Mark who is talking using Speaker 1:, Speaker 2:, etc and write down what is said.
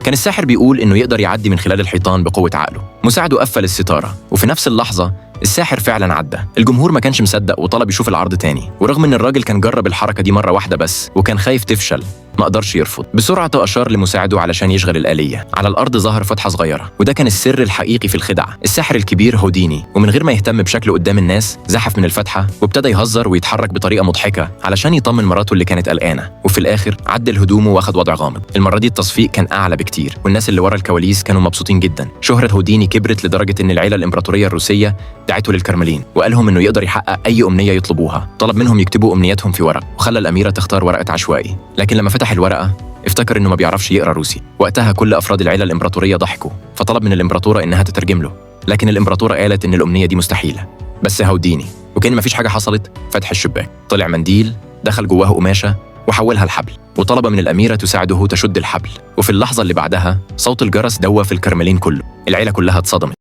Speaker 1: كان الساحر بيقول إنه يقدر يعدي من خلال الحيطان بقوة عقله. مساعده قفل الستارة، وفي نفس اللحظة الساحر فعلا عدى. الجمهور ما كانش مصدق وطلب يشوف العرض تاني، ورغم إن الراجل كان جرب الحركة دي مرة واحدة بس وكان خايف تفشل، ما قدرش يرفض. بسرعة أشار لمساعده علشان يشغل الآلية. على الأرض ظهر فتحة صغيرة، وده كان السر الحقيقي في الخدعة. الساحر الكبير هوديني، ومن غير ما يهتم بشكله قدام الناس، زحف من الفتحة وابتدى يهزر ويتحرك بطريقة مضحكة علشان يطمن مراته اللي كانت قلقانة. وفي الآخر عدل هدومه واخد وضع غامض. المرة دي التصفيق كان أعلى بكتير، والناس اللي ورا الكواليس كانوا مبسوطين جدا. شهرة هوديني كبرت لدرجة إن العيلة الإمبراطورية الروسية دعته للكرملين وقالهم إنه يقدر يحقق أي أمنية يطلبوها. طلب منهم يكتبوا أمنياتهم في ورق، وخلى الأميرة تختار ورقة عشوائي. لكن لما فتح الورقة افتكر إنه ما بيعرفش يقرأ روسي. وقتها كل أفراد العيلة الإمبراطورية ضحكوا، فطلب من الإمبراطورة إنها تترجم له. لكن الإمبراطورة قالت إن الأمنية دي مستحيلة. بس هوديني وكأن مفيش حاجة حصلت فتح الشباك، طلع منديل دخل جواه قماشة وحولها لحبل، وطلب من الأميرة تساعده تشد الحبل. وفي اللحظة اللي بعدها صوت الجرس دوى في الكرملين كله. العيلة كلها اتصدمت.